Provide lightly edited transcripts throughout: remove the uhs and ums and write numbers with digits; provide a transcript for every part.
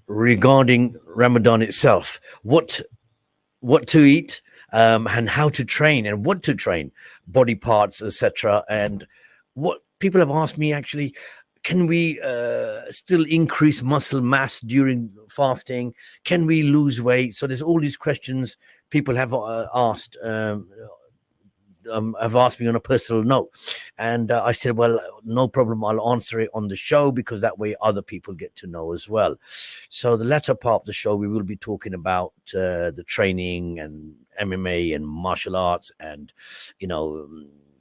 regarding Ramadan itself, what to eat, and how to train and what to train, body parts, etc. And what people have asked me actually, can we still increase muscle mass during fasting? Can we lose weight? So there's all these questions people have asked. Have asked me on a personal note, and I said, well, no problem, I'll answer it on the show, because that way other people get to know as well. So the latter part of the show, we will be talking about the training and MMA and martial arts, and you know,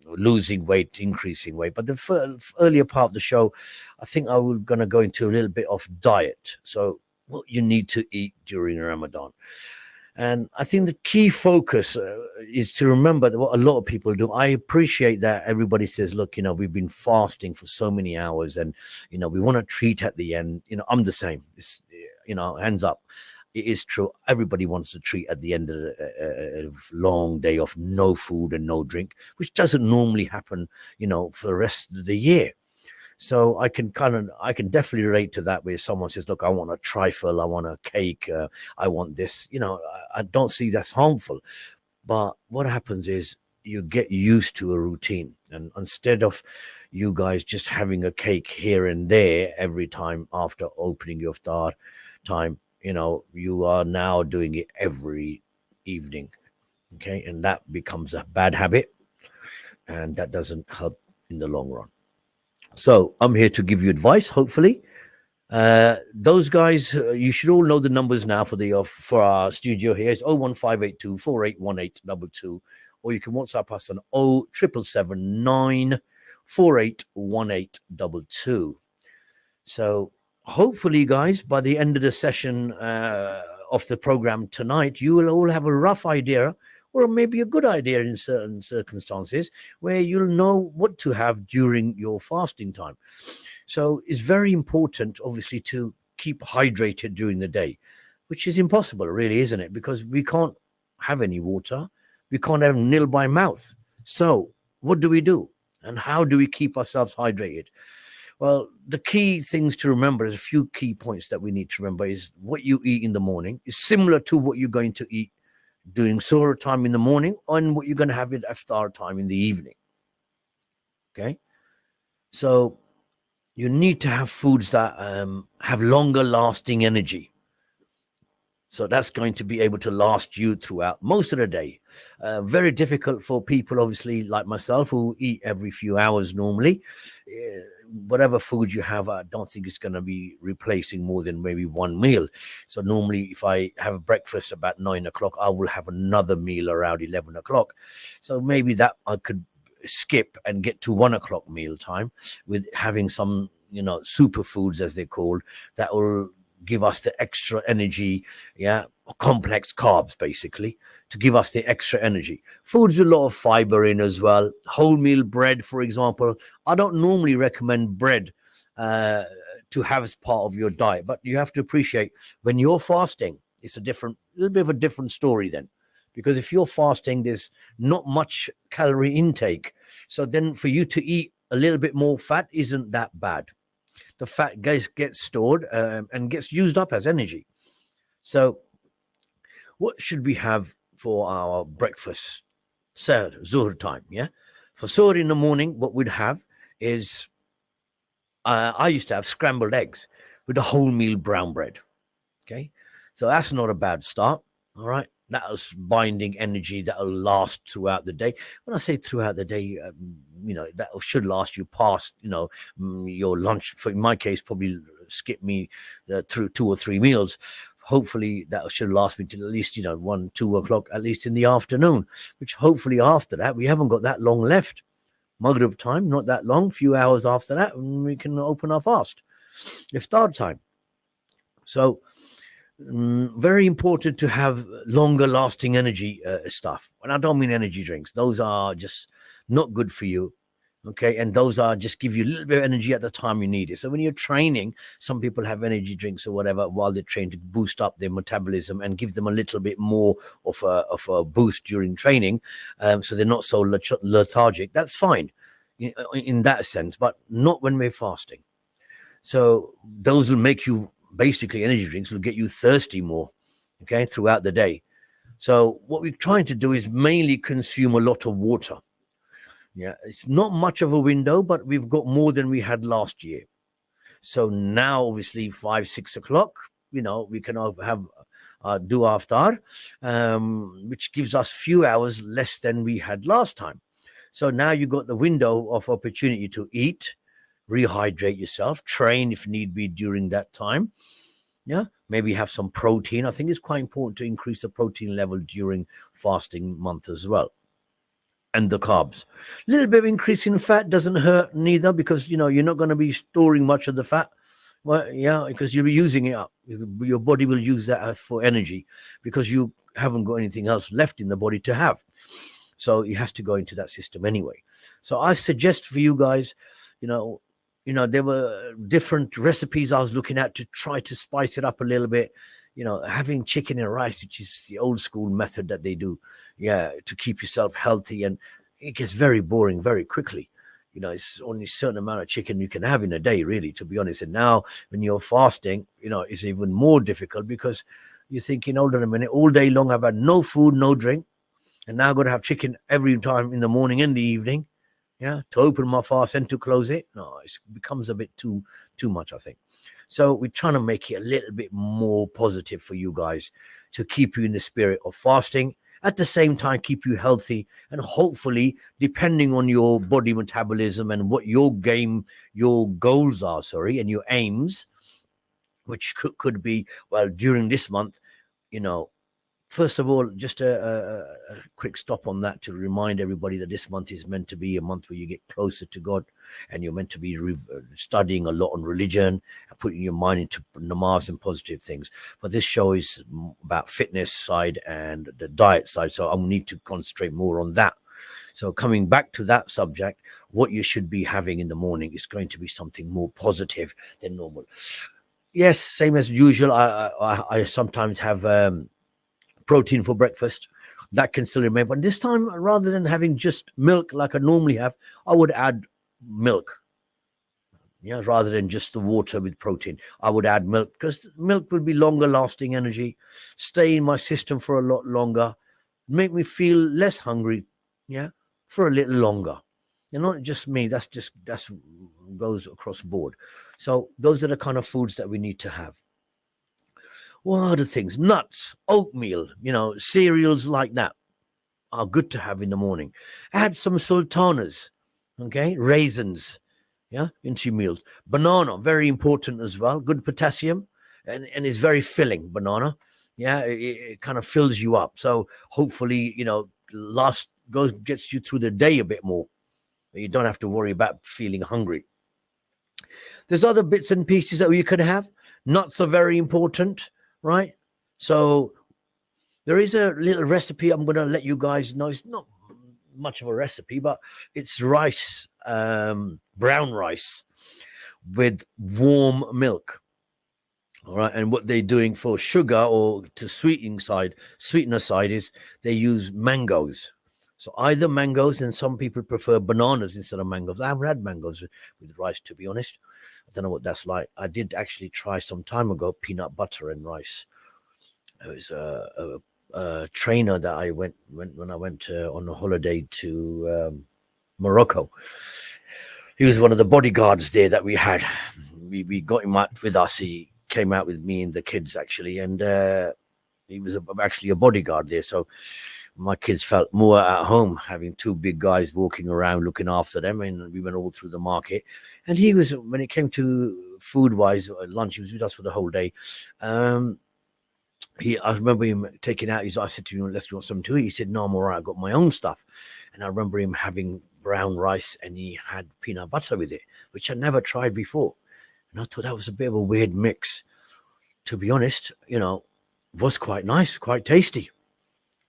losing weight, increasing weight. But the earlier part of the show, I think I was going to go into a little bit of diet, so what you need to eat during Ramadan. And I think the key focus is to remember that what a lot of people do. I appreciate that everybody says, look, we've been fasting for so many hours, and, we want to treat at the end. I'm the same. It's, hands up. It is true. Everybody wants to treat at the end of a long day of no food and no drink, which doesn't normally happen, for the rest of the year. So I can definitely relate to that, where someone says, look, I want a trifle, I want a cake, I want this, I don't see that's harmful. But what happens is you get used to a routine. And instead of you guys just having a cake here and there every time after opening your iftar time, you are now doing it every evening. Okay. And that becomes a bad habit, and that doesn't help in the long run. So I'm here to give you advice, hopefully. Those guys, you should all know the numbers now for our studio here. It's 01582 481822, or you can WhatsApp us on 07779 481822. So hopefully, guys, by the end of the session of the program tonight, you will all have a rough idea, or maybe a good idea in certain circumstances, where you'll know what to have during your fasting time. So it's very important, obviously, to keep hydrated during the day, which is impossible, really, isn't it? Because we can't have any water. We can't have nil by mouth. So what do we do? And how do we keep ourselves hydrated? Well, the key things to remember, is a few key points that we need to remember, is what you eat in the morning is similar to what you're going to eat during suhoor time in the morning, and what you're going to have at iftar time in the evening. Okay, so you need to have foods that have longer lasting energy. So that's going to be able to last you throughout most of the day. Very difficult for people, obviously, like myself, who eat every few hours normally. Whatever food you have, I don't think it's going to be replacing more than maybe one meal. So normally, if I have breakfast about 9 o'clock, I will have another meal around 11 o'clock. So maybe that I could skip and get to 1 o'clock meal time with having some, superfoods, as they're called, that will give us the extra energy, complex carbs, basically, to give us the extra energy. Foods with a lot of fiber in as well. Wholemeal bread, for example. I don't normally recommend bread to have as part of your diet, but you have to appreciate, when you're fasting, it's a little bit of a different story then. Because if you're fasting, there's not much calorie intake. So then for you to eat a little bit more fat isn't that bad. The fat gets stored and gets used up as energy. So what should we have for our breakfast? Zuhr time, yeah? For Zuhr in the morning, what we'd have is, I used to have scrambled eggs with a wholemeal brown bread, okay? So that's not a bad start, all right? That's binding energy that will last throughout the day. When I say throughout the day, that should last you past, your lunch. For in my case, probably skip me through 2 or 3 meals. Hopefully that should last me to at least, 1, 2 o'clock, at least in the afternoon, which hopefully after that, we haven't got that long left. Maghrib time, not that long, few hours after that, and we can open our fast. Iftar time. So, very important to have longer lasting energy stuff. And I don't mean energy drinks. Those are just not good for you. Okay. And those are just give you a little bit of energy at the time you need it. So when you're training, some people have energy drinks or whatever while they're trained to boost up their metabolism and give them a little bit more of a boost during training. So they're not so lethargic. That's fine in that sense, but not when we're fasting. So those will make you basically energy drinks will get you thirsty more, okay, throughout the day. So what we're trying to do is mainly consume a lot of water. Yeah, it's not much of a window, but we've got more than we had last year. So now, obviously, 5, 6 o'clock, we can have do aftar, which gives us few hours less than we had last time. So now you got the window of opportunity to eat, rehydrate yourself, train if need be during that time. Yeah, maybe have some protein. I think it's quite important to increase the protein level during fasting month as well. And the carbs. A little bit of increase in fat doesn't hurt neither, because you're not going to be storing much of the fat. Well, yeah, because you'll be using it up. Your body will use that for energy, because you haven't got anything else left in the body to have. So it has to go into that system anyway. So I suggest for you guys, there were different recipes I was looking at to try to spice it up a little bit. Having chicken and rice, which is the old school method that they do, to keep yourself healthy, and it gets very boring very quickly. It's only a certain amount of chicken you can have in a day, really, to be honest. And now when you're fasting, it's even more difficult, because you're thinking, hold on a minute, all day long I've had no food, no drink, and now I've got to have chicken every time in the morning and the evening, to open my fast and to close it. No, it becomes a bit too much, I think. So we're trying to make it a little bit more positive for you guys, to keep you in the spirit of fasting, at the same time keep you healthy, and hopefully, depending on your body metabolism and what your goals are, and your aims, which could be, well, during this month, first of all, just a quick stop on that to remind everybody that this month is meant to be a month where you get closer to God, and you're meant to be studying a lot on religion and putting your mind into namaz and positive things. But this show is about fitness side and the diet side, so I need to concentrate more on that. So coming back to that subject, what you should be having in the morning is going to be something more positive than normal. Yes, same as usual. I sometimes have protein for breakfast. That can still remain, but this time, rather than having just milk like I normally have, I would add milk. Rather than just the water with protein, I would add milk, because milk will be longer lasting energy, stay in my system for a lot longer, make me feel less hungry, for a little longer. And not just me, that's goes across board. So those are the kind of foods that we need to have. What other things? Nuts, oatmeal, cereals like that are good to have in the morning. Add some sultanas, okay, raisins, into your meals. Banana, very important as well. Good potassium, and it's very filling, banana. It kind of fills you up. So hopefully, gets you through the day a bit more. You don't have to worry about feeling hungry. There's other bits and pieces that you could have. Nuts are very important, right? So there is a little recipe I'm going to let you guys know. It's not much of a recipe, but it's rice, brown rice with warm milk. All right. And what they're doing for sugar or to sweetener side is they use mangoes. So either mangoes, and some people prefer bananas instead of mangoes. I haven't had mangoes with rice, to be honest. I don't know what that's like. I did actually try some time ago peanut butter and rice. It was a trainer that I went when I went on a holiday to Morocco. He was one of the bodyguards there that we had. We got him out with us. He came out with me and the kids, actually, and he was actually a bodyguard there. So my kids felt more at home having two big guys walking around looking after them. And we went all through the market. And he was, when it came to food-wise, lunch, he was with us for the whole day. I remember him taking out his, I said to him, let's do something to eat. He said, no, I'm all right, I got my own stuff. And I remember him having brown rice, and he had peanut butter with it, which I never tried before. And I thought that was a bit of a weird mix. To be honest, was quite nice, quite tasty.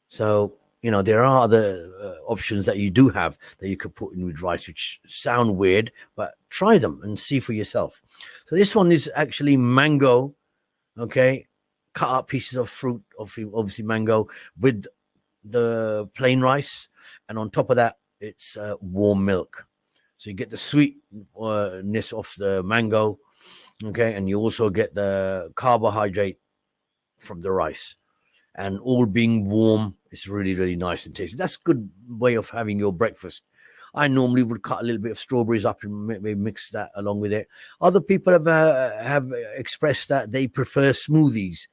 So, there are other options that you do have that you could put in with rice, which sound weird, but try them and see for yourself. So this one is actually mango, okay? Cut up pieces of fruit, obviously mango, with the plain rice. And on top of that, it's warm milk. So you get the sweetness of the mango, Okay, and you also get the carbohydrate from the rice, and all being warm is really, really nice and tasty. That's a good way of having your breakfast. I normally would cut a little bit of strawberries up and maybe mix that along with it. Other people have expressed that they prefer smoothies.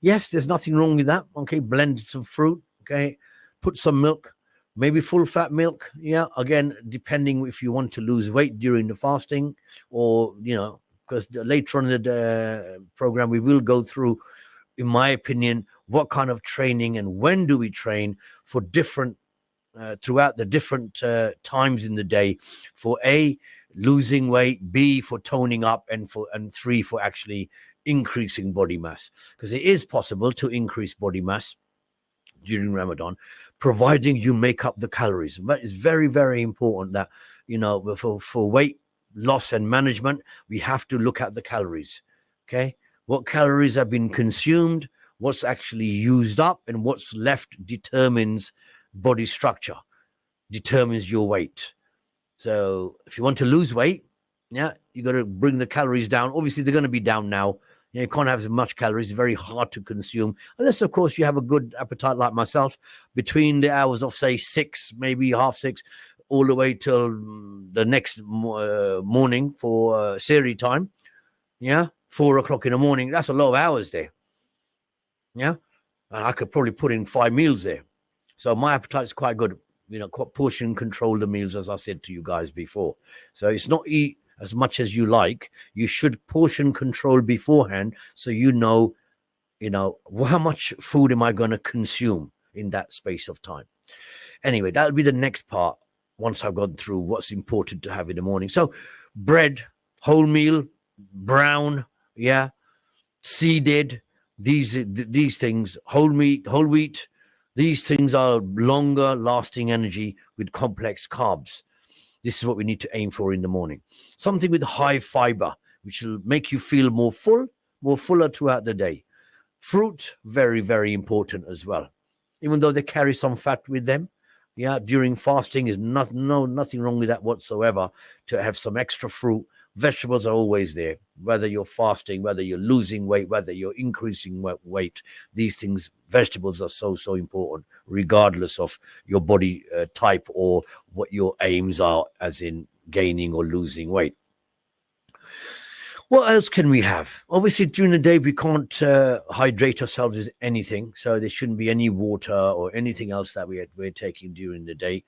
Yes, there's nothing wrong with that. Okay, blend some fruit. Okay, put some milk, maybe full fat milk. Yeah, again, depending if you want to lose weight during the fasting, or because later on in the program we will go through, in my opinion, what kind of training and when do we train for different throughout the different times in the day, for A, losing weight, B, for toning up, and three, for actually increasing body mass, because it is possible to increase body mass during Ramadan, providing you make up the calories. But it's very, very important that for weight loss and management, we have to look at the calories. Okay, what calories have been consumed, what's actually used up, and what's left determines body structure, determines your weight. So if you want to lose weight, yeah, you got to bring the calories down. Obviously, they're going to be down now. You can't have as much calories. It's very hard to consume, unless, of course, you have a good appetite like myself. Between the hours of, say, 6, maybe half 6, all the way till the next morning for Siri time. Yeah, 4 o'clock in the morning. That's a lot of hours there. Yeah, and I could probably put in 5 meals there. So my appetite's quite good. Portion control the meals, as I said to you guys before. So it's not eat as much as you like. You should portion control beforehand, so how much food am I going to consume in that space of time. Anyway, that'll be the next part once I've gone through what's important to have in the morning. So bread, wholemeal, brown, yeah, seeded, these things, whole wheat, these things are longer lasting energy with complex carbs. This is what we need to aim for in the morning. Something with high fiber, which will make you feel more fuller throughout the day. Fruit, very, very important as well. Even though they carry some fat with them, yeah, during fasting is nothing wrong with that whatsoever, to have some extra fruit. Vegetables are always there, whether you're fasting, whether you're losing weight, whether you're increasing weight. These things, vegetables are so important, regardless of your body type or what your aims are, as in gaining or losing weight. What else can we have? Obviously, during the day, we can't hydrate ourselves with anything. So there shouldn't be any water or anything else that we're taking during the day.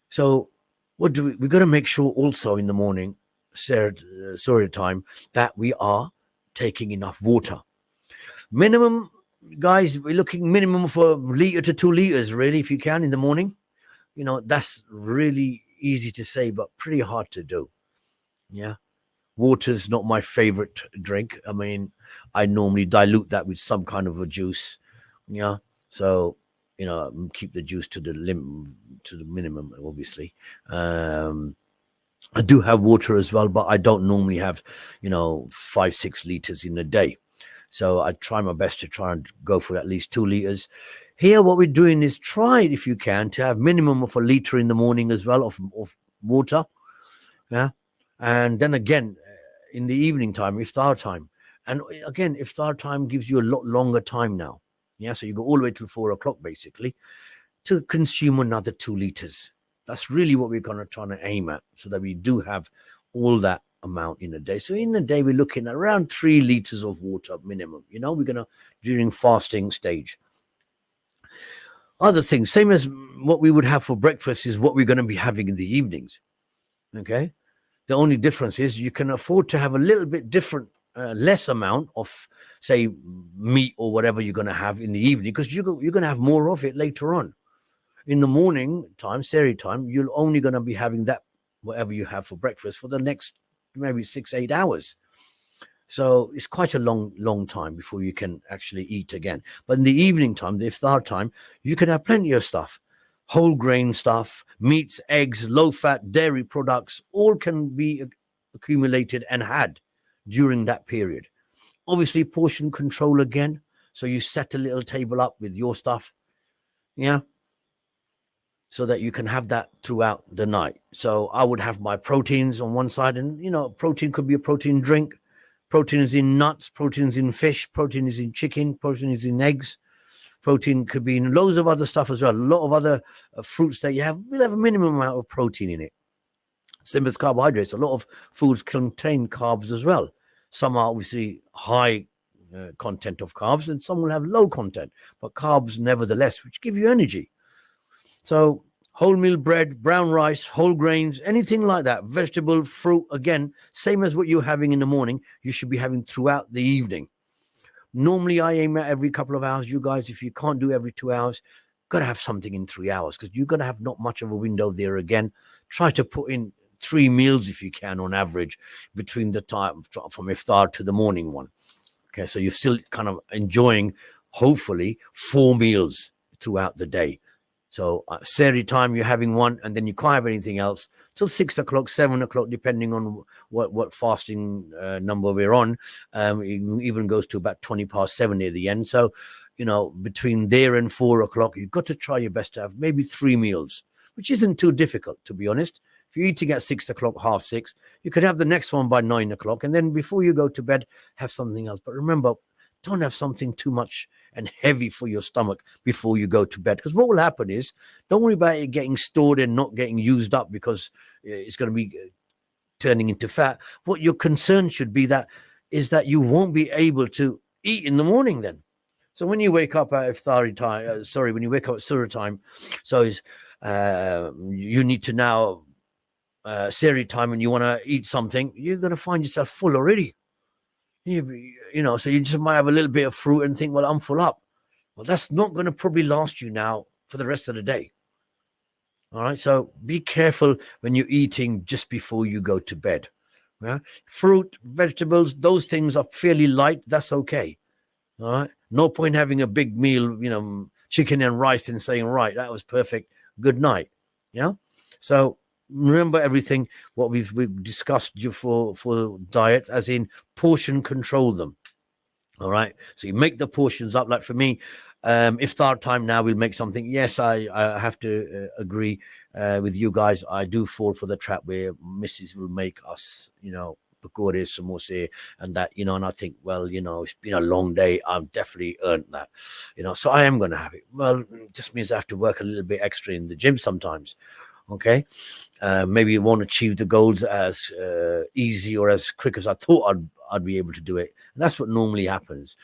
So we've got to make sure also in the morning, Surya time, that we are taking enough water. Minimum, guys, we're looking minimum for 1 liter to 2 liters, really, if you can, in the morning. That's really easy to say, but pretty hard to do. Yeah. Water's not my favorite drink. I mean, I normally dilute that with some kind of a juice. Yeah. So, keep the juice to the minimum, obviously. I do have water as well, but I don't normally have, 5-6 liters in a day. So I try my best to try and go for at least 2 liters. Here, what we're doing is try, if you can, to have minimum of 1 liter in the morning as well of water. Yeah. And then again, in the evening time, iftar time. And again, iftar time gives you a lot longer time now. Yeah. So you go all the way till 4 o'clock, basically, to consume another 2 liters. That's really what we're going to try to aim at, so that we do have all that amount in a day. So in a day, we're looking at around 3 liters of water minimum. We're going to, during fasting stage. Other things, same as what we would have for breakfast, is what we're going to be having in the evenings. Okay. The only difference is you can afford to have a little bit different, less amount of, say, meat or whatever you're going to have in the evening, because you're going to have more of it later on. In the morning time, Seri time, you're only going to be having that, whatever you have for breakfast, for the next maybe 6-8 hours. So it's quite a long time before you can actually eat again. But in the evening time, the iftar time, you can have plenty of stuff. Whole grain stuff, meats, eggs, low-fat, dairy products, all can be accumulated and had during that period. Obviously, portion control again. So you set a little table up with your stuff. Yeah. So that you can have that throughout the night. So I would have my proteins on one side, and, protein could be a protein drink. Protein is in nuts, protein is in fish, protein is in chicken, protein is in eggs. Protein could be in loads of other stuff as well. A lot of other fruits that you have will have a minimum amount of protein in it. Same as carbohydrates. A lot of foods contain carbs as well. Some are obviously high content of carbs, and some will have low content, but carbs nevertheless, which give you energy. So wholemeal bread, brown rice, whole grains, anything like that, vegetable, fruit, again, same as what you're having in the morning, you should be having throughout the evening. Normally, I aim at every couple of hours. You guys, if you can't do every 2 hours, got to have something in 3 hours because you're going to have not much of a window there again. Try to put in 3 meals if you can on average between the time from iftar to the morning one. Okay, so you're still kind of enjoying, hopefully, 4 meals throughout the day. So Sehri time, you're having one, and then you can't have anything else till 6 o'clock, 7 o'clock, depending on what fasting number we're on. It even goes to about 20 past 7 near the end. So, between there and 4 o'clock, you've got to try your best to have maybe 3 meals, which isn't too difficult, to be honest. If you're eating at 6 o'clock, 6:30, you could have the next one by 9 o'clock. And then before you go to bed, have something else. But remember, don't have something too much and heavy for your stomach before you go to bed. Because what will happen is, don't worry about it getting stored and not getting used up because it's going to be turning into fat. What your concern should be is that you won't be able to eat in the morning then. So when you wake up at iftari time, when you wake up at surah time, so you need to now Sehri time and you want to eat something, you're going to find yourself full already. So you just might have a little bit of fruit and think, well, I'm full up. Well, that's not going to probably last you now for the rest of the day. All right. So be careful when you're eating just before you go to bed. Yeah? Fruit, vegetables, those things are fairly light. That's okay. All right. No point having a big meal, chicken and rice and saying, right, that was perfect. Good night. Yeah. So remember everything what we've discussed for diet, as in portion control them. All right, so you make the portions up. Like for me, iftar time now, we'll make something. Yes, I have to agree with you guys. I do fall for the trap where Mrs. will make us pakore, samosa, and that, and I think, well, it's been a long day. I've definitely earned that, so I am going to have it. Well, it just means I have to work a little bit extra in the gym sometimes. Okay, maybe you won't achieve the goals as easy or as quick as I thought I'd be able to do it. And that's what normally happens,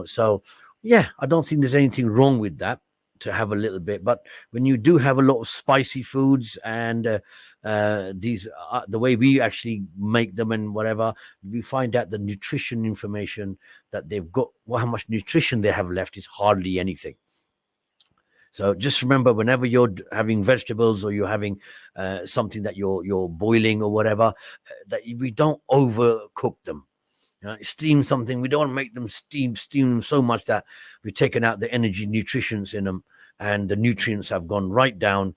So, yeah, I don't think there's anything wrong with that, to have a little bit. But when you do have a lot of spicy foods and these, the way we actually make them and whatever, we find out the nutrition information that they've got, how much nutrition they have left is hardly anything. So just remember, whenever you're having vegetables or you're having something that you're boiling or whatever, that we don't overcook them. Steam something, we don't want to make them steam so much that we've taken out the energy, nutrients in them, and the nutrients have gone right down,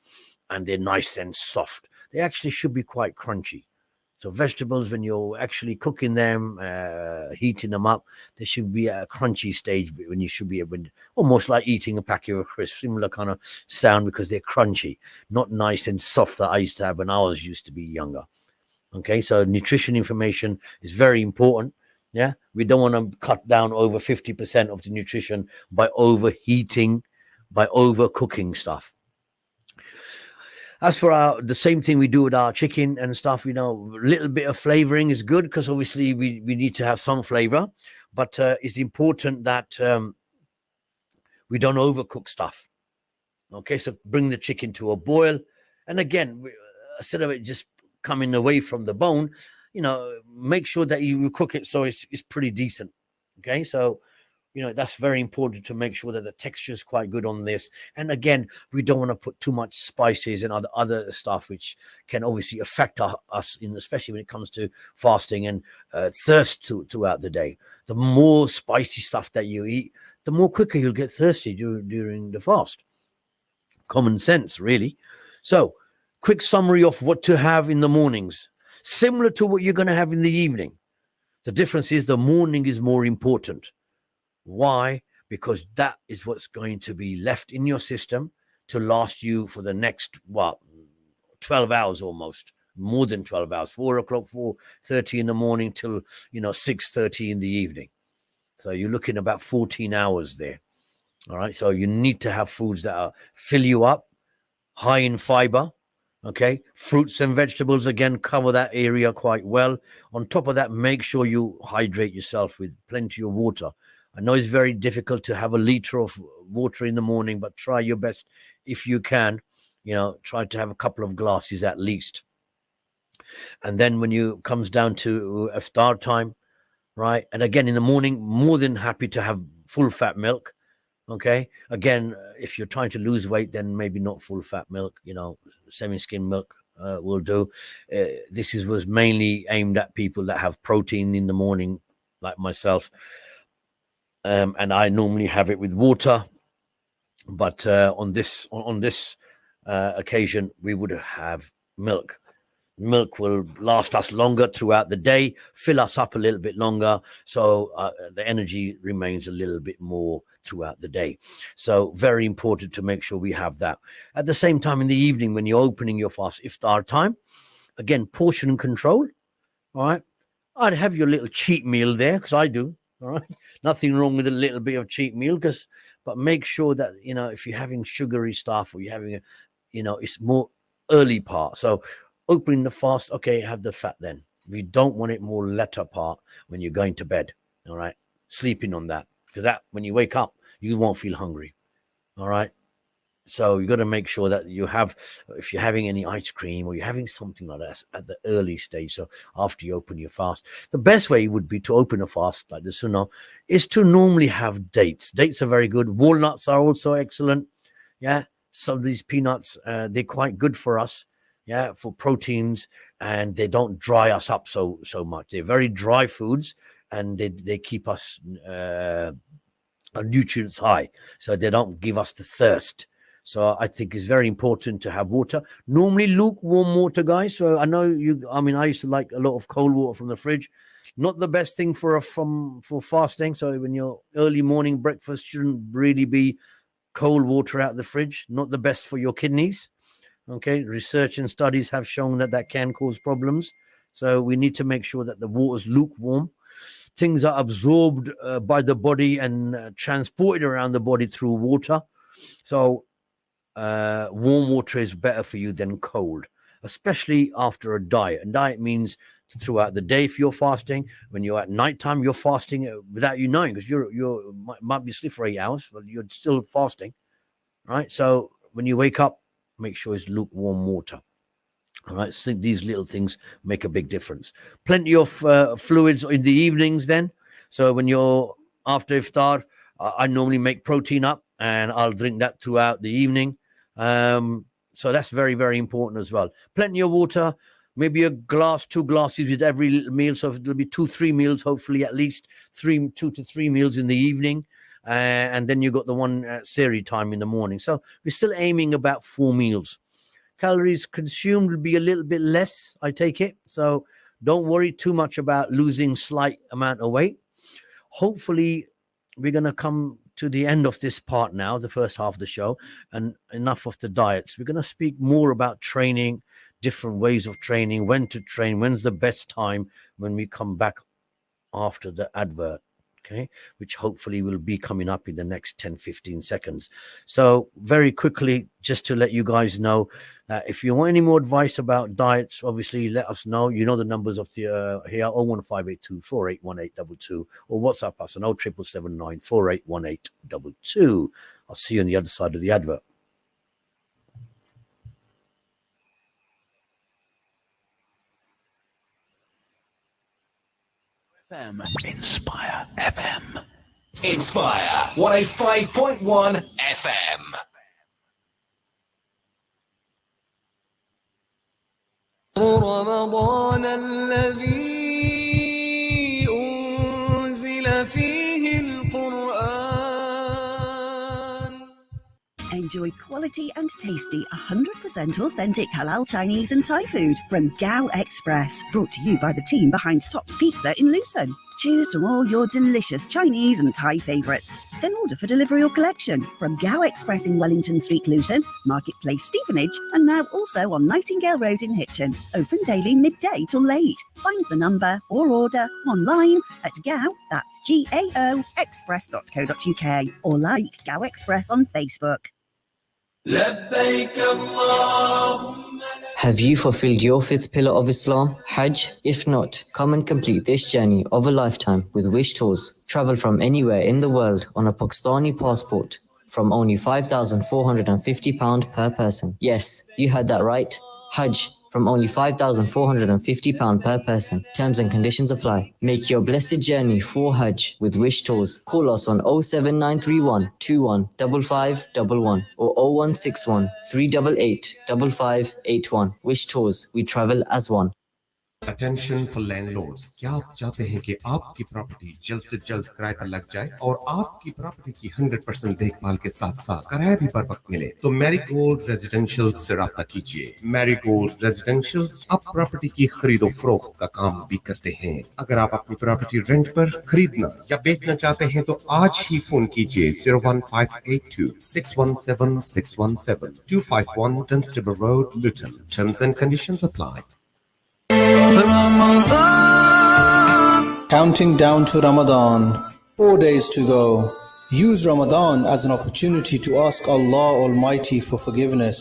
and they're nice and soft. They actually should be quite crunchy. So vegetables, when you're actually cooking them, heating them up, there should be a crunchy stage when you should be almost like eating a packet of crisps, similar kind of sound, because they're crunchy, not nice and soft that I used to have when I used to be younger. Okay, so nutrition information is very important. Yeah, we don't want to cut down over 50% of the nutrition by overheating, by overcooking stuff. As for the same thing we do with our chicken and stuff, a little bit of flavoring is good, because obviously we need to have some flavor, but it's important that we don't overcook stuff. Okay, so bring the chicken to a boil. And again, instead of it just coming away from the bone, make sure that you cook it so it's pretty decent. Okay, so that's very important, to make sure that the texture is quite good on this. And again, we don't want to put too much spices and other stuff, which can obviously affect us, especially when it comes to fasting and thirst throughout the day. The more spicy stuff that you eat, the more quicker you'll get thirsty during the fast. Common sense, really. So, quick summary of what to have in the mornings, similar to what you're going to have in the evening. The difference is the morning is more important. Why? Because that is what's going to be left in your system to last you for the next 12 hours almost, more than 12 hours, 4 o'clock, 4:30 in the morning till, 6:30 in the evening. So you're looking about 14 hours there. All right. So you need to have foods that fill you up, high in fiber. Okay. Fruits and vegetables, again, cover that area quite well. On top of that, make sure you hydrate yourself with plenty of water. I know it's very difficult to have a liter of water in the morning, but try your best if you can. Try to have a couple of glasses at least. And then when you comes down to iftar time, right? And again, in the morning, more than happy to have full fat milk. Okay. Again, if you're trying to lose weight, then maybe not full fat milk, semi-skim milk will do. This was mainly aimed at people that have protein in the morning, like myself. And I normally have it with water. But on this occasion, we would have milk. Milk will last us longer throughout the day, fill us up a little bit longer, so the energy remains a little bit more throughout the day. So very important to make sure we have that. At the same time, in the evening, when you're opening your fast iftar time, again, portion control. All right, I'd have your little cheat meal there, because I do. All right, nothing wrong with a little bit of cheat meal, but make sure that if you're having sugary stuff, or you're having it's more early part. So opening the fast, okay, have the fat then. We don't want it more latter part when you're going to bed, all right? Sleeping on that, because that, when you wake up, you won't feel hungry, all right? So you got to make sure that you have, if you're having any ice cream or you're having something like that at the early stage, so after you open your fast, the best way would be to open a fast like the sunnah is to normally have dates. Dates are very good. Walnuts are also excellent. Yeah, some of these peanuts, they're quite good for us. Yeah, for proteins, and they don't dry us up so much. They're very dry foods, and they keep us nutrients high, so they don't give us the thirst. So I think it's very important to have water. Normally lukewarm water, guys. So I know I used to like a lot of cold water from the fridge. Not the best thing for fasting. So when your early morning breakfast shouldn't really be cold water out of the fridge. Not the best for your kidneys. Okay, research and studies have shown that can cause problems. So we need to make sure that the water's lukewarm. Things are absorbed by the body and transported around the body through water. So warm water is better for you than cold, especially after a diet. And diet means throughout the day if you're fasting. When you're at nighttime, you're fasting without you knowing, because you might be asleep for 8 hours, but you're still fasting, right? So when you wake up, make sure it's lukewarm water. All right, so these little things make a big difference. Plenty of fluids in the evenings then. So when you're after iftar, I normally make protein up, and I'll drink that throughout the evening. So that's very, very important as well. Plenty of water, maybe a glass, 2 glasses with every meal. So it'll be 2-3 meals, hopefully at least 2 to 3 meals in the evening. And then you got the one sehri time in the morning. So we're still aiming about 4 meals. Calories consumed will be a little bit less, I take it. So don't worry too much about losing slight amount of weight. Hopefully, we're going to come to the end of this part now, the first half of the show, and enough of the diets. We're going to speak more about training, different ways of training, when to train, when's the best time, when we come back after the advert. Okay, which hopefully will be coming up in the next 10-15 seconds. So very quickly, just to let you guys know, if you want any more advice about diets, obviously let us know. You know the numbers of the here, 01582 481822, or WhatsApp us on 07779 481822. I'll see you on the other side of the advert. Inspire FM. Inspire 105.1 FM. رمضان الذي أنزل فيه القرآن. Enjoy quality and tasty 100% authentic halal Chinese and Thai food from Gao Express, brought to you by the team behind Top's Pizza in Luton. Choose from all your delicious Chinese and Thai favourites. then order for delivery or collection from Gow Express in Wellington Street, Luton, Marketplace, Stevenage, and now also on Nightingale Road in Hitchin. Open daily midday till late. Find the number or order online at Gow, that's GAO, express.co.uk, or like Gow Express on Facebook. Have you fulfilled your fifth pillar of Islam, Hajj? If not, come and complete this journey of a lifetime with Wish Tours. Travel from anywhere in the world on a Pakistani passport from only £5,450 per person. Yes, you heard that right. Hajj from only £5,450 per person. Terms and conditions apply. Make your blessed journey for Hajj with Wish Tours. Call us on 07931 215511 or 0161 388 5581. Wish Tours. We travel as one. Attention for landlords. क्या आप चाहते हैं कि आपकी property जल्द से जल्द किराए पर लग जाए और आपकी प्रॉपर्टी की 100% देखभाल के साथ साथ किराया भी पर वक्त मिले? तो मैरीगोल्ड रेजिडेंशियल से राब्ता कीजिए। मैरीगोल्ड रेजिडेंशियल्स अब प्रॉपर्टी की खरीदो फरोख्त का काम भी करते हैं। अगर आप अपनी प्रॉपर्टी रेंट पर खरीदना या बेचना चाहते हैं तो आज ही फोन कीजिए 01582 617 617 251 Dunstable Road, Luton. Terms and conditions apply. Counting down to Ramadan, 4 days to go. Use Ramadan as an opportunity to ask Allah Almighty for forgiveness.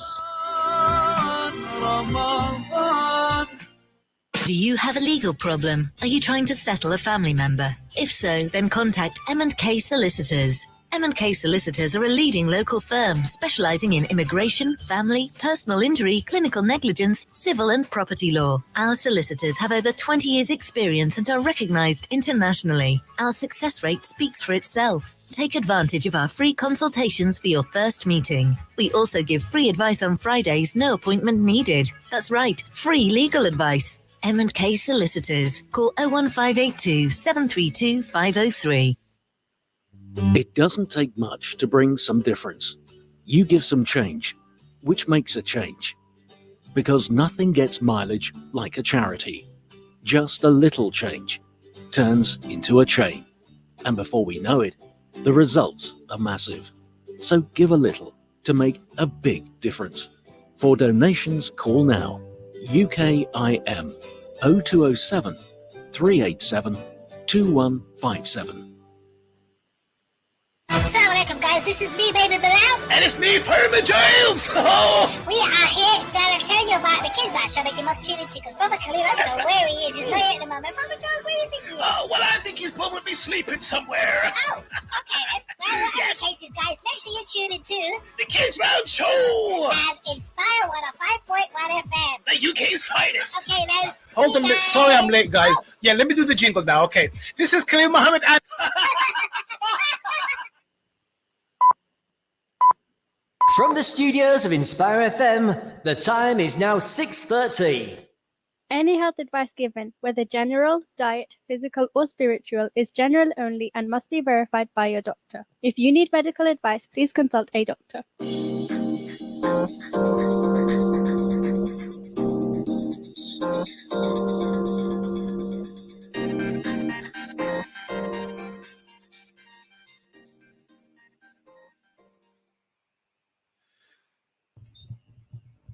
Do you have a legal problem? Are you trying to settle a family member? If so, then contact M&K Solicitors. M&K Solicitors are a leading local firm specialising in immigration, family, personal injury, clinical negligence, civil and property law. Our solicitors have over 20 years' experience and are recognised internationally. Our success rate speaks for itself. Take advantage of our free consultations for your first meeting. We also give free advice on Fridays, no appointment needed. That's right, free legal advice. M&K Solicitors. Call 01582 732 503. It doesn't take much to bring some difference. You give some change, which makes a change. Because nothing gets mileage like a charity. Just a little change turns into a chain. And before we know it, the results are massive. So give a little to make a big difference. For donations, call now. UKIM 0207 387 2157. Assalamu alaikum, guys. This is me, Baby Bilal. And it's me, Fireman Giles. We are here to tell you about the kids' right show that you must tune into because Brother Khalil, I don't know where he is. He's not here at the moment. Fireman Giles, where do you think he is? Well, I think he's probably sleeping somewhere. Oh, okay then. Well, whatever the case is, guys, make sure you tune into The Kids Round Show. and Inspire 105.1 FM. The UK's finest. Okay, then. Hold on, sorry I'm late, guys. Yeah, let me do the jingle now. Okay, this is Khalil Muhammad and... From the studios of Inspire FM, the time is now 6:30. Any health advice given, whether general, diet, physical, or spiritual, is general only and must be verified by your doctor. If you need medical advice, please consult a doctor.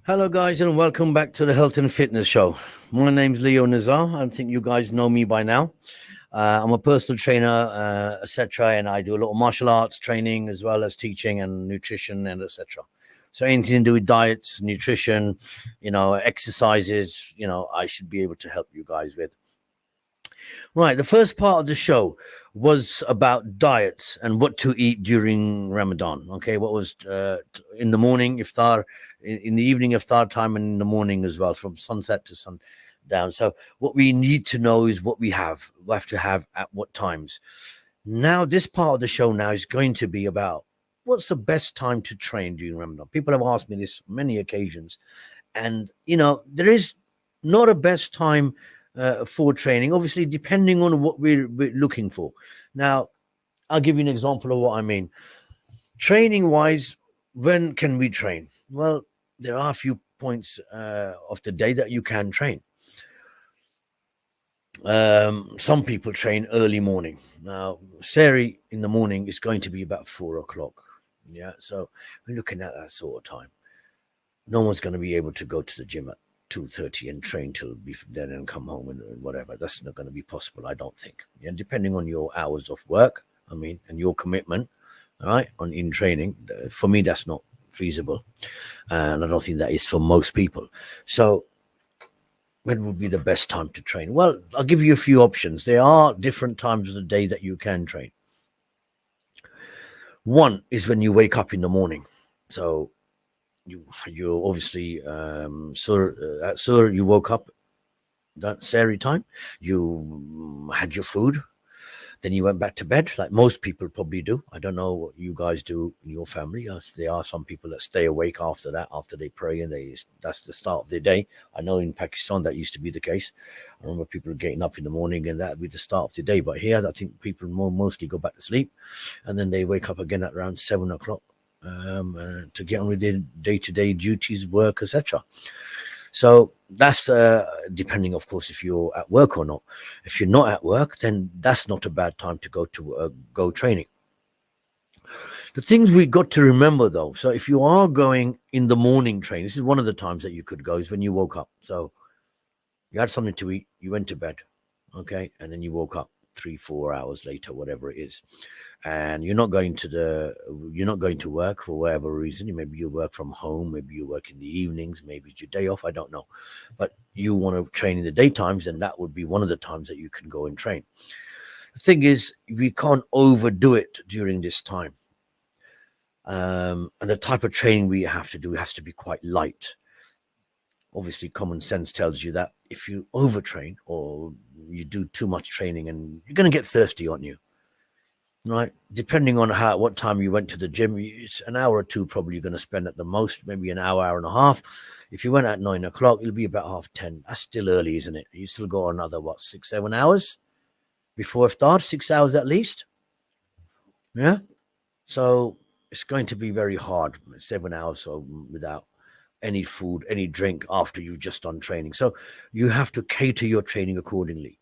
Hello, guys, and welcome back to the Health and Fitness Show. My name's Leo Nazar. I think you guys know me by now. I'm a personal trainer, etc., and I do a lot of martial arts training as well as teaching and nutrition and etc. So anything to do with diets, nutrition, exercises, I should be able to help you guys with. Right, the first part of the show was about diets and what to eat during Ramadan. Okay, what was in the morning iftar, in the evening iftar time, and in the morning as well, from sunset to sundown. So what we need to know is what we have to have at what times. Now, this part of the show now is going to be about what's the best time to train during Ramadan. People have asked me this on many occasions, and there is not a best time for training, obviously, depending on what we're looking for. Now, I'll give you an example of what I mean. Training wise, when can we train? Well, there are a few points of the day that you can train. Some people train early morning. Now, Sari in the morning is going to be about 4 o'clock. Yeah, so we're looking at that sort of time. No one's going to be able to go to the gym at 2:30 and train till then and come home and whatever. That's not going to be possible, I don't think. Yeah, depending on your hours of work, I mean, and your commitment, all right, on in training. For me, that's not feasible, and I don't think that is for most people. So, when would be the best time to train? Well, I'll give you a few options. There are different times of the day that you can train. One is when you wake up in the morning. So you obviously sir, you woke up that Sari time, you had your food, then you went back to bed, like most people probably do. I don't know what you guys do in your family. There are some people that stay awake after that, after they pray, and that's the start of their day. I know in Pakistan that used to be the case. I remember people getting up in the morning and that would be the start of the day. But here, I think people mostly go back to sleep, and then they wake up again at around 7 o'clock to get on with their day-to-day duties, work, etc. So that's depending, of course, if you're at work or not. If you're not at work, then that's not a bad time to go training. The things we got to remember, though, so if you are going in the morning train, this is one of the times that you could go, is when you woke up. So you had something to eat, you went to bed, okay, and then you woke up 3-4 hours later, whatever it is, and you're not going to work for whatever reason. Maybe you work from home, maybe you work in the evenings, maybe it's your day off, I don't know, but you want to train in the daytimes, then that would be one of the times that you can go and train. The thing is, we can't overdo it during this time, and the type of training we have to do has to be quite light. Obviously, common sense tells you that if you overtrain or you do too much training, and you're going to get thirsty, aren't you? Right? Depending on what time you went to the gym, it's an hour or two probably you're going to spend at the most, maybe an hour and a half. If you went at 9 o'clock, it'll be about 10:30. That's still early, isn't it? You still got another, 6-7 hours before iftar, 6 hours at least. Yeah. So it's going to be very hard, 7 hours or without any food, any drink after you've just done training. So you have to cater your training accordingly.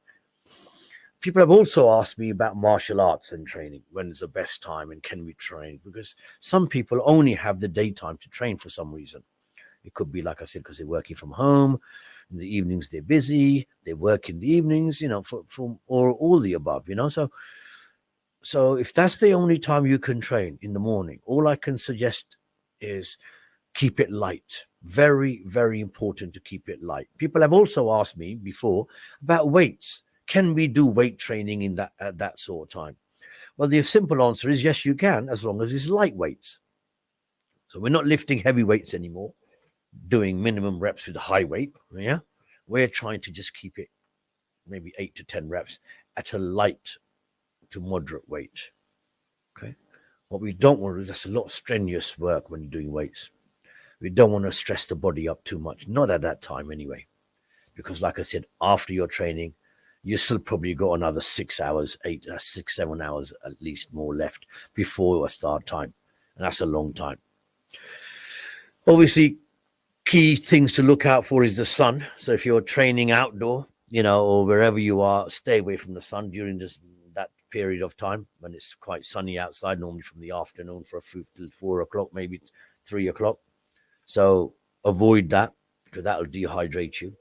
People have also asked me about martial arts and training. When is the best time and can we train? Because some people only have the daytime to train for some reason. It could be, like I said, because they're working from home. In the evenings, they're busy. They work in the evenings, or all the above, So if that's the only time you can train in the morning, all I can suggest is keep it light. Very, very important to keep it light. People have also asked me before about weights. Can we do weight training at that sort of time? Well, the simple answer is yes, you can, as long as it's light weights. So we're not lifting heavy weights anymore, doing minimum reps with high weight. Yeah, we're trying to just keep it maybe 8 to 10 reps at a light to moderate weight. Okay, what we don't want to do, that's a lot of strenuous work when you're doing weights. We don't want to stress the body up too much, not at that time anyway, because like I said, after your training, you still probably got another 6 hours, 7 hours at least more left before start time, and that's a long time. Obviously, key things to look out for is the sun. So if you're training outdoor, or wherever you are, stay away from the sun during that period of time when it's quite sunny outside, normally from the afternoon for till 4 o'clock, maybe 3 o'clock. So avoid that, because that will dehydrate you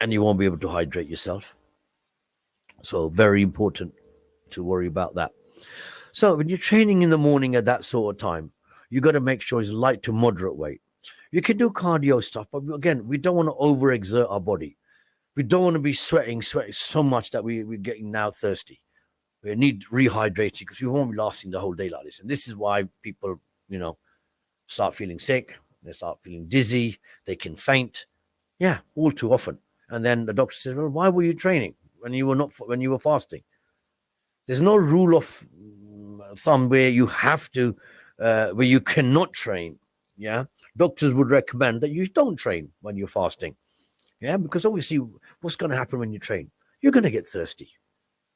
and you won't be able to hydrate yourself. So very important to worry about that. So when you're training in the morning at that sort of time, you got to make sure it's light to moderate weight. You can do cardio stuff, but again, we don't want to overexert our body. We don't want to be sweating so much that we're getting now thirsty. We need rehydrating, because we won't be lasting the whole day like this. And this is why people, start feeling sick. They start feeling dizzy. They can faint. Yeah, all too often. And then the doctor says, well, why were you training when you were fasting? There's no rule of thumb where you have to, where you cannot train. Yeah. Doctors would recommend that you don't train when you're fasting. Yeah. Because obviously what's going to happen when you train? You're going to get thirsty.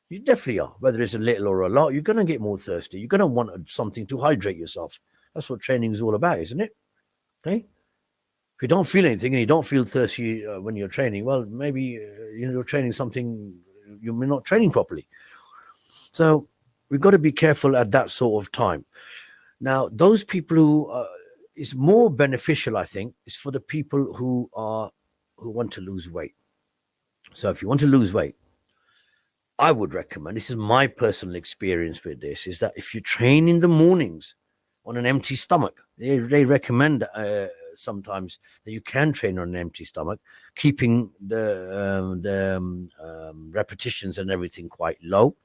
You definitely are. Whether it's a little or a lot, you're going to get more thirsty. You're going to want something to hydrate yourself. That's what training is all about, isn't it? Okay. If you don't feel anything and you don't feel thirsty when you're training, well, maybe you're training something, you're not training properly. So we've got to be careful at that sort of time. Now, those people who is more beneficial, I think, is for the people who want to lose weight. So if you want to lose weight, I would recommend, this is my personal experience with this, is that if you train in the mornings on an empty stomach, they recommend sometimes that you can train on an empty stomach, keeping the repetitions and everything quite low.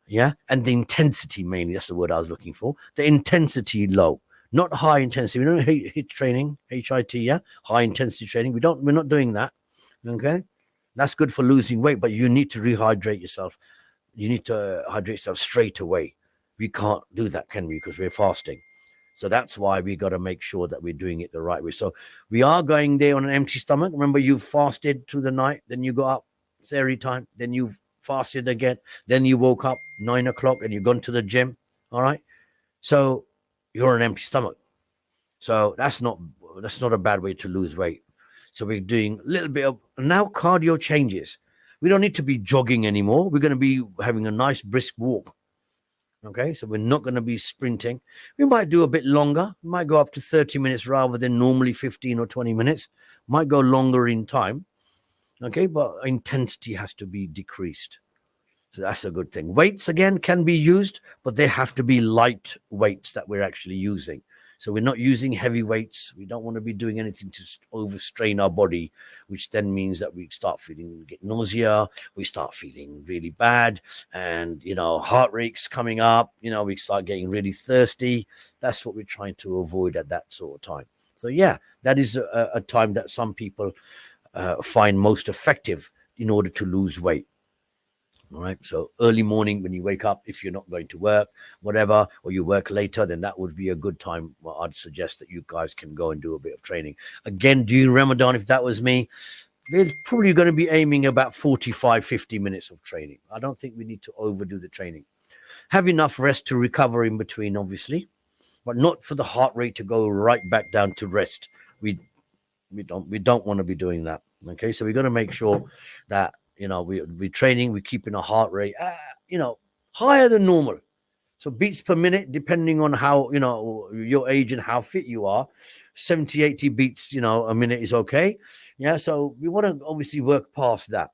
Yeah. And the intensity, mainly, that's the word I was looking for. The intensity low, not high intensity. We don't hit training, HIT, yeah, high intensity training. We're not doing that. Okay. That's good for losing weight, but you need to rehydrate yourself. You need to hydrate yourself straight away. We can't do that, can we? Because we're fasting. So that's why we got to make sure that we're doing it the right way. So we are going there on an empty stomach. Remember, you fasted through the night, then you got up, it's every time, then you fasted again, then you woke up 9 o'clock and you've gone to the gym. All right. So you're on an empty stomach. So that's not a bad way to lose weight. So we're doing a little bit of, now cardio changes. We don't need to be jogging anymore. We're going to be having a nice brisk walk. Okay, so we're not going to be sprinting. We might do a bit longer. We might go up to 30 minutes rather than normally 15 or 20 minutes. Might go longer in time. Okay, but intensity has to be decreased. So that's a good thing. Weights, again, can be used, but they have to be light weights that we're actually using. So we're not using heavy weights. We don't want to be doing anything to overstrain our body, which then means that we start get nausea, we start feeling really bad, and, heart rate's coming up, we start getting really thirsty. That's what we're trying to avoid at that sort of time. So, yeah, that is a time that some people find most effective in order to lose weight. All right. So early morning when you wake up, if you're not going to work, whatever, or you work later, then that would be a good time. Well, I'd suggest that you guys can go and do a bit of training. Again, during Ramadan, if that was me, we're probably going to be aiming about 45, 50 minutes of training. I don't think we need to overdo the training. Have enough rest to recover in between, obviously, but not for the heart rate to go right back down to rest. We don't want to be doing that. Okay. So we're going to make sure that, we're training, we're keeping a heart rate, higher than normal. So beats per minute, depending on how, your age and how fit you are, 70, 80 beats, a minute is okay. Yeah. So we want to obviously work past that.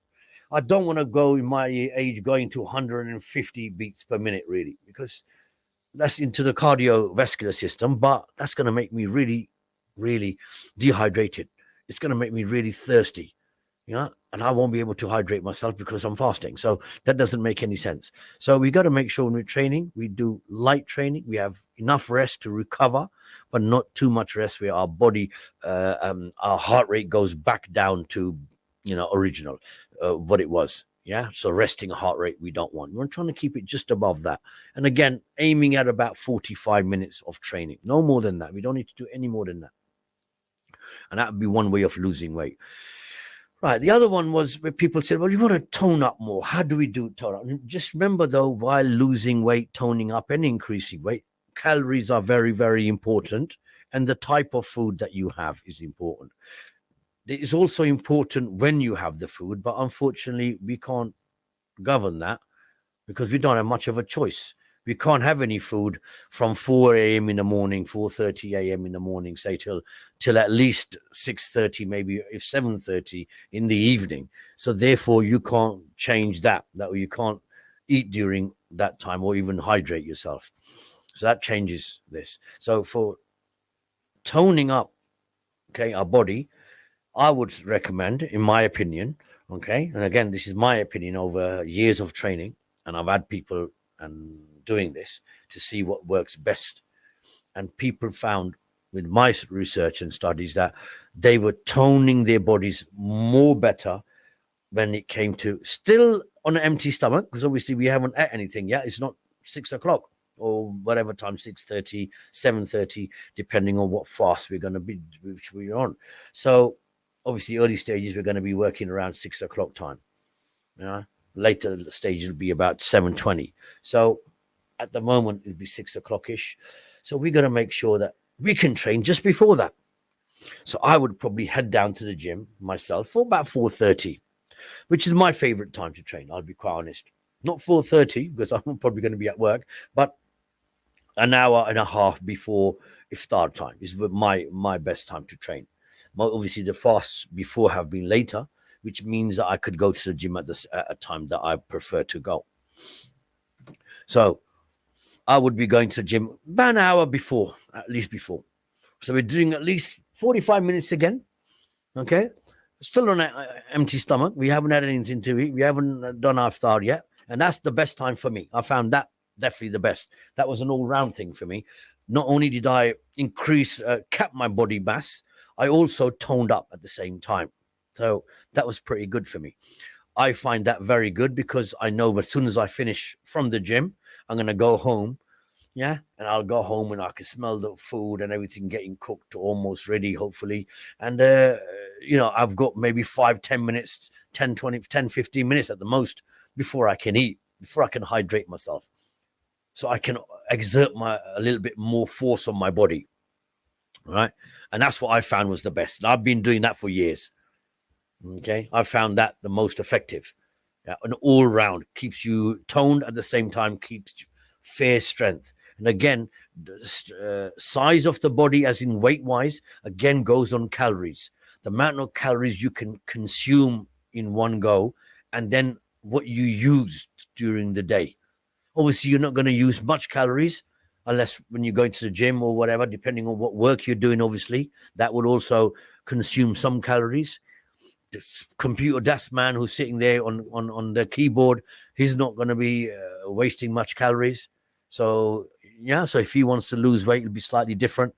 I don't want to go in my age going to 150 beats per minute, really, because that's into the cardiovascular system, but that's going to make me really, really dehydrated. It's going to make me really thirsty. And I won't be able to hydrate myself because I'm fasting. So that doesn't make any sense. So we got to make sure when we're training, we do light training. We have enough rest to recover, but not too much rest where our body, our heart rate goes back down to, original, what it was. Yeah. So resting heart rate, we don't want. We're trying to keep it just above that. And again, aiming at about 45 minutes of training. No more than that. We don't need to do any more than that. And that would be one way of losing weight. Right. The other one was where people said, well, you want to tone up more. How do we do tone up? Just remember, though, while losing weight, toning up and increasing weight, calories are very, very important. And the type of food that you have is important. It is also important when you have the food, but unfortunately, we can't govern that because we don't have much of a choice. We can't have any food from 4 a.m. in the morning, 4:30 a.m. in the morning, say till at least 6:30, maybe if 7:30 in the evening. So therefore, you can't change that you can't eat during that time or even hydrate yourself. So that changes this. So for toning up, okay, our body, I would recommend, in my opinion, okay, and again, this is my opinion over years of training, and I've had people and doing this to see what works best. And people found with my research and studies that they were toning their bodies more better when it came to still on an empty stomach, because obviously we haven't ate anything yet. It's not 6 o'clock or whatever time, 6:30, 7:30, depending on what fast we're going to be, which we're on. So obviously early stages, we're going to be working around 6 o'clock time. Later stages will be about 7:20. So at the moment, it'll be 6 o'clock-ish. So we're going to make sure that we can train just before that. So I would probably head down to the gym myself for about 4:30, which is my favorite time to train. I'll be quite honest. Not 4:30 because I'm probably going to be at work, but an hour and a half before iftar time is my best time to train. Obviously, the fasts before have been later, which means that I could go to the gym at a time that I prefer to go. So I would be going to the gym about an hour before, at least before. So we're doing at least 45 minutes again. Okay. Still on an empty stomach. We haven't had anything to eat. We haven't done our iftar yet. And that's the best time for me. I found that definitely the best. That was an all-round thing for me. Not only did I cap my body mass, I also toned up at the same time. So that was pretty good for me. I find that very good because I know as soon as I finish from the gym, I'm going to go home. Yeah. And I'll go home and I can smell the food and everything getting cooked, almost ready, hopefully. And, I've got maybe 5-10 minutes, 10-15 minutes at the most before I can eat, before I can hydrate myself. So I can exert a little bit more force on my body. Right. And that's what I found was the best. And I've been doing that for years. Okay. I found that the most effective. Yeah, and all round keeps you toned at the same time, keeps fair strength. And again, the size of the body, as in weight wise, again goes on calories. The amount of calories you can consume in one go, and then what you use during the day. Obviously, you're not going to use much calories unless when you're going to the gym or whatever, depending on what work you're doing, obviously, that would also consume some calories. This computer desk man who's sitting there on the keyboard, he's not going to be wasting much calories. So, yeah, so if he wants to lose weight, it'll be slightly different.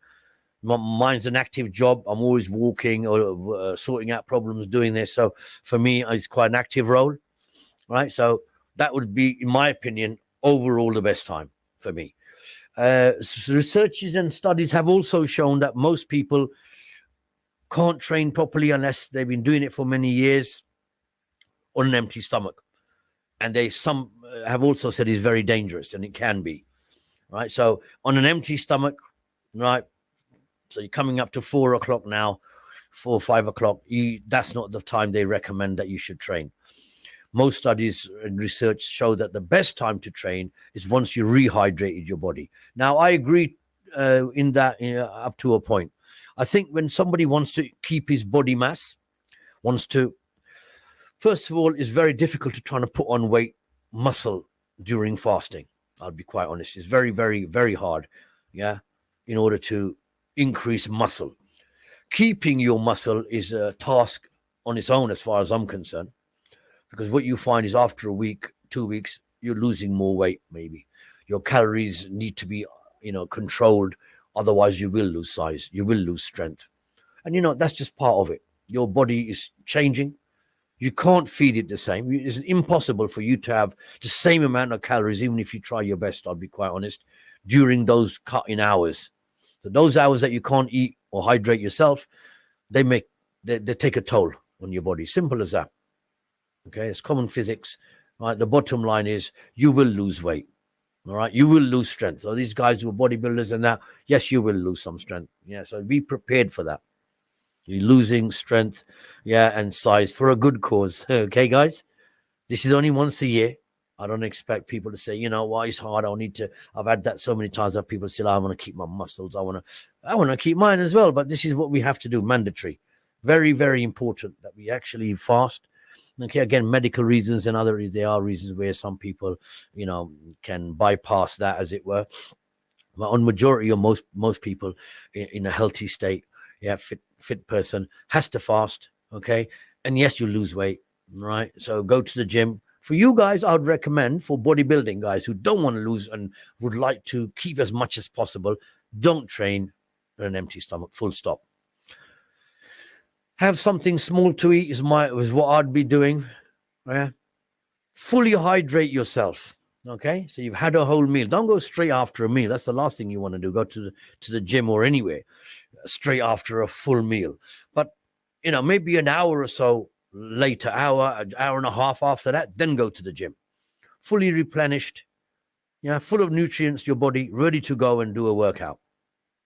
Mine's an active job. I'm always walking or sorting out problems doing this. So for me, it's quite an active role, right? So that would be, in my opinion, overall the best time for me. Researches and studies have also shown that most people can't train properly unless they've been doing it for many years on an empty stomach. And some have also said it's very dangerous, and it can be, right? So on an empty stomach, right? So you're coming up to 4 o'clock now, 4 or 5 o'clock. That's not the time they recommend that you should train. Most studies and research show that the best time to train is once you rehydrated your body. Now, I agree in that up to a point. I think when somebody wants to keep his body mass, first of all, it's very difficult to try to put on weight, muscle during fasting. I'll be quite honest. It's very, very, very hard. Yeah. In order to increase muscle. Keeping your muscle is a task on its own, as far as I'm concerned. Because what you find is after a week, 2 weeks, you're losing more weight, maybe. Your calories need to be, controlled. Otherwise, you will lose size. You will lose strength. And, that's just part of it. Your body is changing. You can't feed it the same. It's impossible for you to have the same amount of calories, even if you try your best, I'll be quite honest, during those cut-in hours. So those hours that you can't eat or hydrate yourself, they take a toll on your body. Simple as that. Okay, it's common physics, right? The bottom line is you will lose weight, all right? You will lose strength. So these guys who are bodybuilders and that, yes, you will lose some strength. Yeah, so be prepared for that. You're losing strength, and size for a good cause. Okay, guys? This is only once a year. I don't expect people to say, it's hard. I've had that so many times that people say, I want to keep my muscles. I want to keep mine as well. But this is what we have to do, mandatory. Very, very important that we actually fast. Okay, again, medical reasons and there are reasons where some people, can bypass that, as it were. But on majority or most people in a healthy state, fit person has to fast. Okay, and yes, you lose weight, right? So go to the gym. For you guys, I would recommend, for bodybuilding guys who don't want to lose and would like to keep as much as possible, don't train on an empty stomach. Full stop. Have something small to eat is what I'd be doing. Yeah. Fully hydrate yourself. Okay. So you've had a whole meal. Don't go straight after a meal. That's the last thing you want to do. Go to the gym or anywhere straight after a full meal. But, maybe an hour or so later, an hour and a half after that, then go to the gym. Fully replenished. Yeah. Full of nutrients, your body ready to go and do a workout.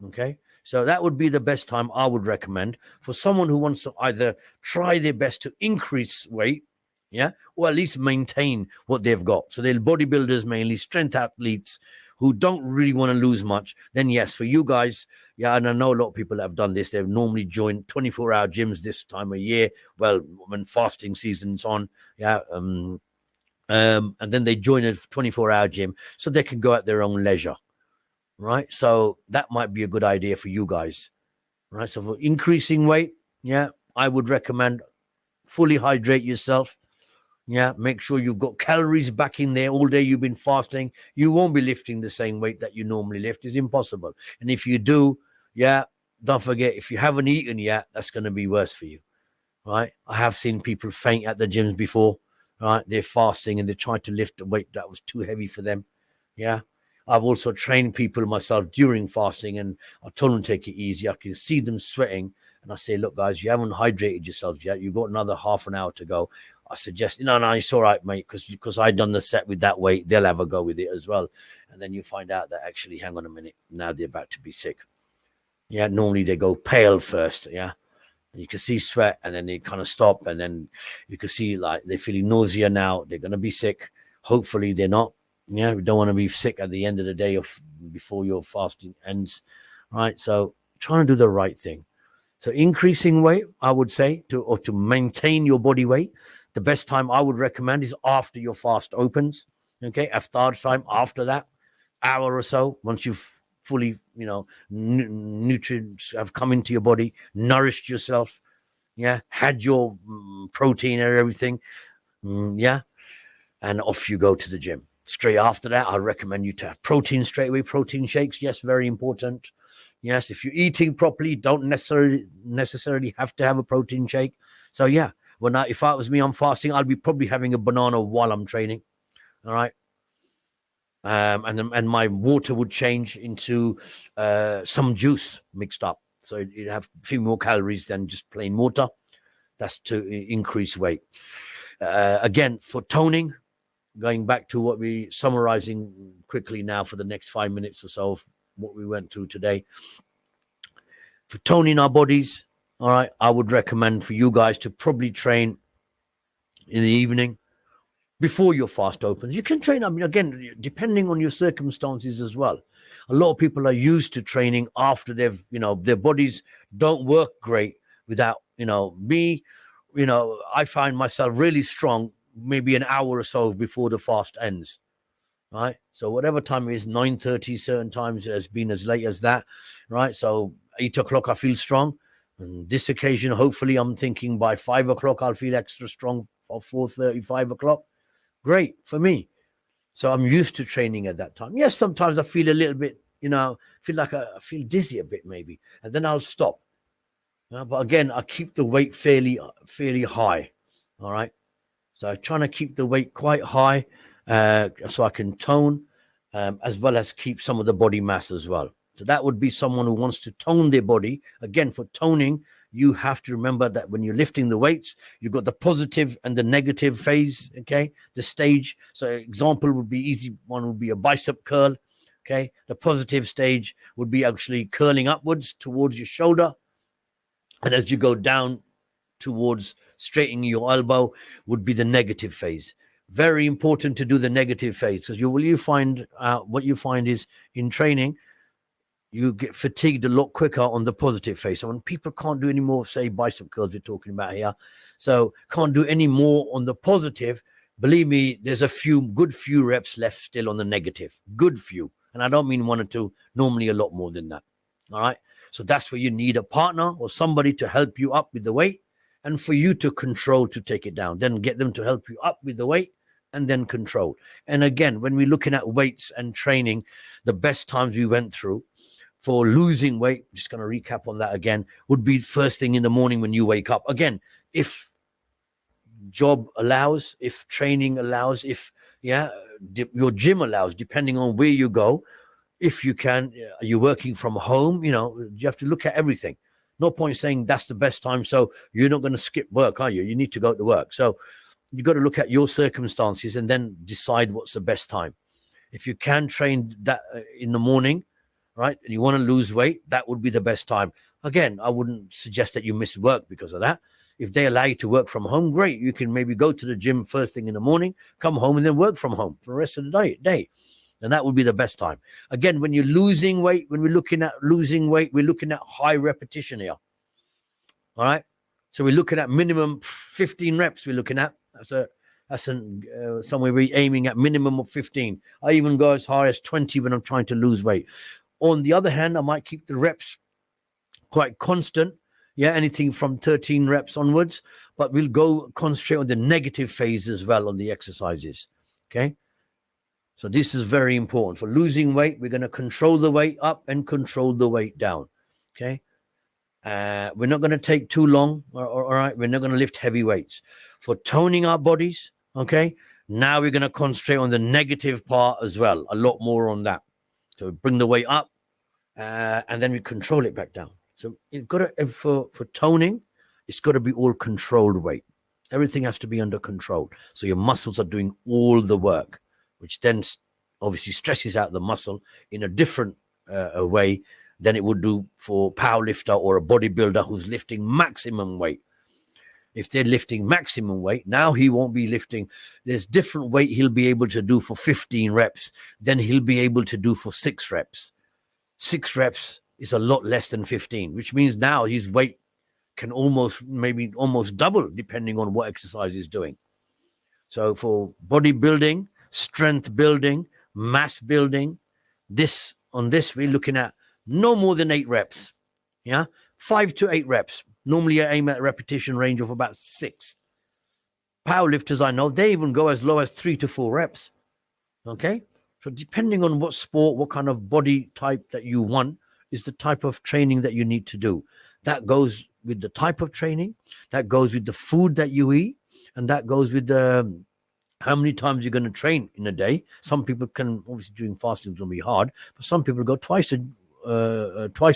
Okay. So that would be the best time I would recommend for someone who wants to either try their best to increase weight, yeah, or at least maintain what they've got. So they're bodybuilders, mainly strength athletes who don't really want to lose much. Then yes, for you guys, yeah, and I know a lot of people have done this. They've normally joined 24-hour gyms this time of year. Well, when fasting season's on, yeah, and then they join a 24-hour gym so they can go at their own leisure, right? So that might be a good idea for you guys, right? So for increasing weight, yeah, I would recommend fully hydrate yourself. Yeah, make sure you've got calories back in there. All day you've been fasting, you won't be lifting the same weight that you normally lift. It's impossible. And if you do, yeah, don't forget, if you haven't eaten yet, that's going to be worse for you, right? I have seen people faint at the gyms before, right? They're fasting and they're trying to lift a weight that was too heavy for them. Yeah. I've also trained people myself during fasting, and I told them to take it easy. I can see them sweating, and I say, look, guys, you haven't hydrated yourselves yet. You've got another half an hour to go. I suggest, no, it's all right, mate, because I done the set with that weight. They'll have a go with it as well. And then you find out that actually, hang on a minute, now they're about to be sick. Yeah, normally they go pale first, yeah. You can see sweat, and then they kind of stop, and then you can see like they're feeling nausea now. They're going to be sick. Hopefully they're not. Yeah, we don't want to be sick at the end of the day before your fasting ends, right? So try and do the right thing. So increasing weight, I would say, to maintain your body weight, the best time I would recommend is after your fast opens. Okay, after time after that hour or so, once you've fully, nutrients have come into your body, nourished yourself, yeah, had your protein and everything, yeah, and off you go to the gym. Straight after that, I recommend you to have protein straight away. Protein shakes, yes, very important. Yes, if you're eating properly, don't necessarily have to have a protein shake. So yeah, if I was me, I'm fasting, I'll be probably having a banana while I'm training. All right. And my water would change into some juice mixed up. So you'd have a few more calories than just plain water. That's to increase weight. Again, for toning, going back to what we summarizing quickly now for the next 5 minutes or so of what we went through today. For toning our bodies, all right, I would recommend for you guys to probably train in the evening before your fast opens. You can train, I mean, again, depending on your circumstances as well. A lot of people are used to training after they've, their bodies don't work great without, me, I find myself really strong maybe an hour or so before the fast ends, right? So whatever time it is, 9:30, certain times it has been as late as that, right? So 8 o'clock, I feel strong. And this occasion, hopefully, I'm thinking by 5 o'clock, I'll feel extra strong for 4:30, 5 o'clock. Great for me. So I'm used to training at that time. Yes, sometimes I feel a little bit, feel like I feel dizzy a bit maybe, and then I'll stop. But again, I keep the weight fairly high, all right? So I'm trying to keep the weight quite high so I can tone as well as keep some of the body mass as well. So that would be someone who wants to tone their body. Again, for toning, you have to remember that when you're lifting the weights, you've got the positive and the negative phase, okay, the stage. So example would be easy. One would be a bicep curl, okay. The positive stage would be actually curling upwards towards your shoulder. And as you go down towards straightening your elbow would be the negative phase. Very important to do the negative phase, because what you find is in training, you get fatigued a lot quicker on the positive phase. So when people can't do any more, say bicep curls we're talking about here, so can't do any more on the positive, believe me, there's a good few reps left still on the negative, good few. And I don't mean one or two, normally a lot more than that. All right. So that's where you need a partner or somebody to help you up with the weight, and for you to control to take it down. Then get them to help you up with the weight and then control. And again, when we're looking at weights and training, the best times we went through for losing weight, just going to recap on that again, would be first thing in the morning when you wake up. Again, if job allows, if training allows, if your gym allows, depending on where you go, if you can, are you working from home? You have to look at everything. No point saying that's the best time, so you're not going to skip work, are you? You need to go to work. So you've got to look at your circumstances and then decide what's the best time. If you can train that in the morning, right, and you want to lose weight, that would be the best time. Again, I wouldn't suggest that you miss work because of that. If they allow you to work from home, great. You can maybe go to the gym first thing in the morning, come home, and then work from home for the rest of the day. And that would be the best time. Again, when you're losing weight, when we're looking at losing weight, we're looking at high repetition here. All right. So we're looking at minimum 15 reps. We're looking at somewhere we're aiming at minimum of 15. I even go as high as 20 when I'm trying to lose weight. On the other hand, I might keep the reps quite constant. Yeah, anything from 13 reps onwards, but we'll go concentrate on the negative phase as well on the exercises. Okay. So this is very important. For losing weight, we're going to control the weight up and control the weight down. Okay. We're not going to take too long. All right. We're not going to lift heavy weights. For toning our bodies, okay, now we're going to concentrate on the negative part as well. A lot more on that. So bring the weight up and then we control it back down. So you've got to, for toning, it's got to be all controlled weight. Everything has to be under control. So your muscles are doing all the work, which then obviously stresses out the muscle in a different way than it would do for a powerlifter or a bodybuilder who's lifting maximum weight. If they're lifting maximum weight, now he won't be lifting. There's different weight he'll be able to do for 15 reps than he'll be able to do for 6 reps. 6 reps is a lot less than 15, which means now his weight can almost double depending on what exercise he's doing. So for bodybuilding, strength building, mass building, we're looking at no more than 8 reps. Yeah, 5 to 8 reps. Normally I aim at a repetition range of about 6. Powerlifters I know, they even go as low as 3 to 4 reps. Okay, so depending on what sport, what kind of body type that you want is the type of training that you need to do. That goes with the type of training, that goes with the food that you eat, and that goes with how many times you're going to train in a day. Some people can, obviously doing fasting is going to be hard, but some people go twice a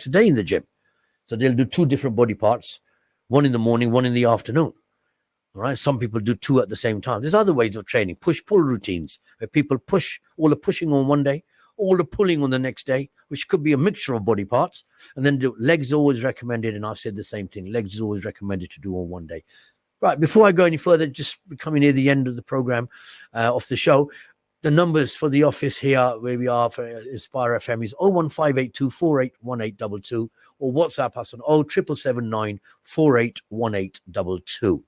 day in the gym. So they'll do 2 different body parts, one in the morning, one in the afternoon. All right. Some people do 2 at the same time. There's other ways of training, push-pull routines, where people push, all the pushing on one day, all the pulling on the next day, which could be a mixture of body parts. And then the legs are always recommended, and I've said the same thing. Legs is always recommended to do on one day. Right, before I go any further, just coming near the end of the program of the show, the numbers for the office here, where we are for Inspire FM, is 01582 481822, or WhatsApp us on 07779 481822.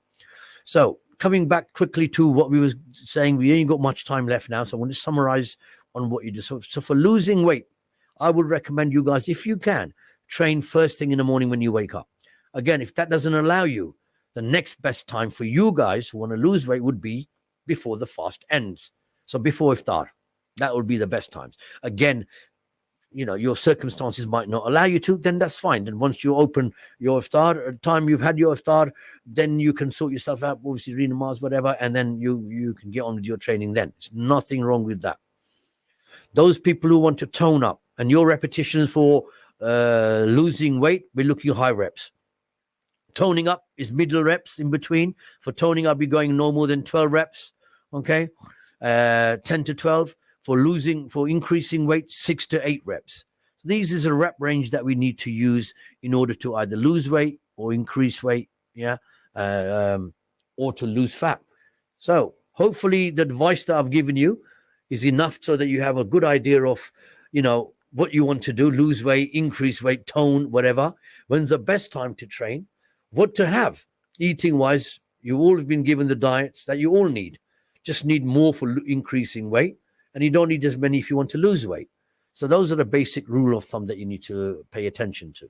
So coming back quickly to what we were saying, we ain't got much time left now, so I want to summarize on what you do. So for losing weight, I would recommend you guys, if you can, train first thing in the morning when you wake up. Again, if that doesn't allow you, the next best time for you guys who want to lose weight would be before the fast ends. So before iftar, that would be the best times. Again, your circumstances might not allow you to, then that's fine. Then once you open your iftar, time you've had your iftar, then you can sort yourself out, obviously read namaz, whatever, and then you can get on with your training then. There's nothing wrong with that. Those people who want to tone up, and your repetitions for losing weight, we're looking at high reps. Toning up is middle reps in between. For toning up, you're going no more than 12 reps. Okay. 10 to 12. For increasing weight, 6 to 8 reps. So these is a rep range that we need to use in order to either lose weight or increase weight. Yeah. Or to lose fat. So hopefully the advice that I've given you is enough so that you have a good idea of, what you want to do, lose weight, increase weight, tone, whatever. When's the best time to train? What to have eating wise. You all have been given the diets that you all need. Just need more for increasing weight, and you don't need as many if you want to lose weight. So those are the basic rule of thumb that you need to pay attention to.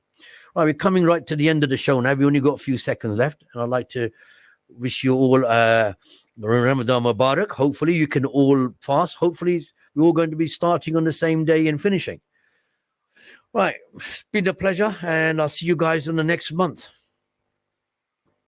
All right, we're coming right to the end of the show now. We only got a few seconds left, and I'd like to wish you all Ramadan Mubarak. Hopefully you can all fast. Hopefully we're all going to be starting on the same day and finishing. Right, it's been a pleasure, and I'll see you guys in the next month.